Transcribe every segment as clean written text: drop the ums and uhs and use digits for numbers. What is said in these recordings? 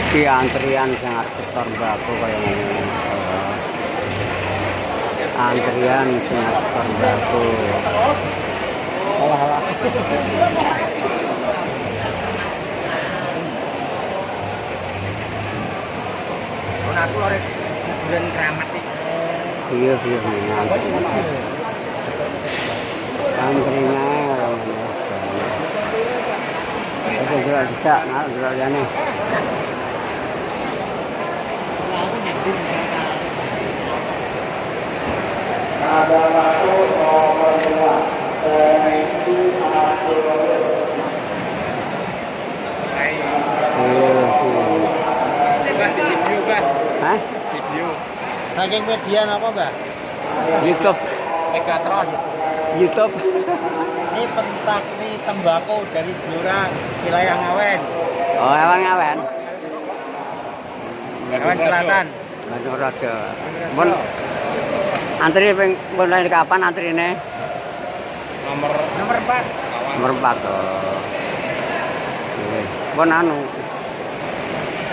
Iki antrian sing arep setor mbako kaya ngene. Antrian sing arep setor mbako. Alah alah. Ono aku lho kuburan keramat iki. Iya antrinya orang ini. Bisa jual bisa, nah jual jane. Ada satu nomor 2. Video, Mbak. Hah? Video. Saking media apa, Mbak? YouTube. Megatron. YouTube. Ini pentak ini tembakau dari Blora wilayah Ngawen. Oh, emang Ngawen. Ngawen Selatan. Banyuraja. Mun antri ping mulai kapan antrine? Nomor 4. Nomor 4. Oh. Nggih. Pun anu.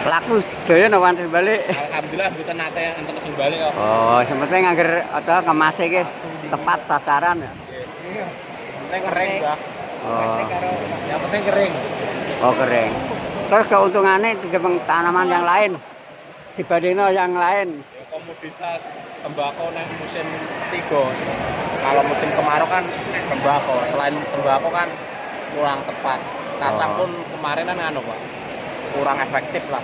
Laku sedaya napa antri balik? Alhamdulillah mboten nate enten sing balik kok. Oh, sementing angger aja kemas iki tepat sasaran ya. Iya. Penting kering, Mbak. Oh. Yang penting kering. Oh, kering. Terus keuntungannya di tanaman yang lain dibandingno yang lain. Ya, komoditas tembakau nek musim ketiga. Kalau musim kemarau kan tembakau, selain tembakau kan kurang tepat. Kacang pun kemarin kan anu, Pak. Kurang efektif lah.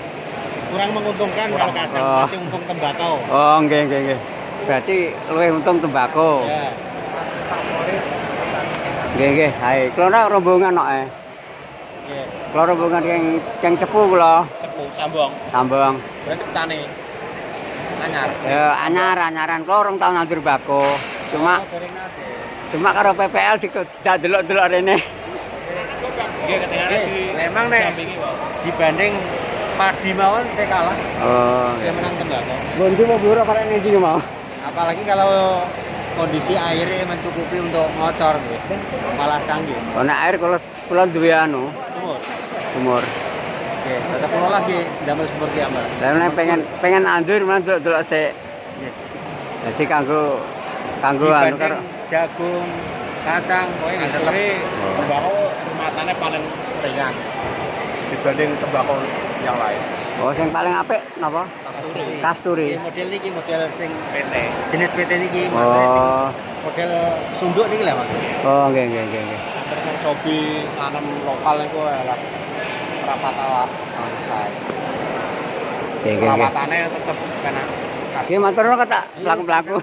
Kurang menguntungkan kalau kacang masih untung tembakau. Oh, nggih. Berarti luwih untung tembakau. Ya. Nggih, sae. Kula rombongan kok e. Nggih. Kula rombongan yang cepu kula. Cepu sambung. Sambung. Berarti petani. Anyar. Ya, anyaran kula rong tahun nandur bako. Cuma karo PPL tidak delok-delok rene. Nggih, ketinggalan memang nek dibanding padi mawon saya kalah. Oh, saya menang tembakau. Bondi mau blora karek ndi mau. Apalagi kalau kondisi airnya mencukupi untuk ngocor gitu. Malah canggih. Oh, nek air kula duwe anu, sumur. Oke, tetap kula lagi damel sumur ki ambal. Lah nek pengen andur men delok sik. Jadi kanggo anu karo jagung, kacang, pokoknya tetep tembakau matane paling ringan dibanding tembakau yang lain. Oh, sing paling apik napa? Kasturi. Model niki model sing PT. Jenis PT niki. Oh. Model sunduk niki lah, Mas. Oh, nggih. Terus cobi tanam lokal iku lah. Rapatala sae. Nggih. Perawatane tetep kena. Nggih, matur nuwun kata pelaku-pelaku.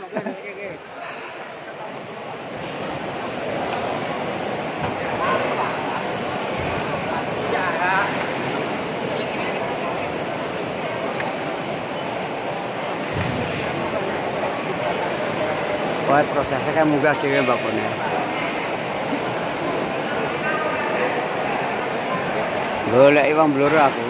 Wah, prosesnya kan munggah dhewe mbakune. Golek wong blora aku.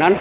Non?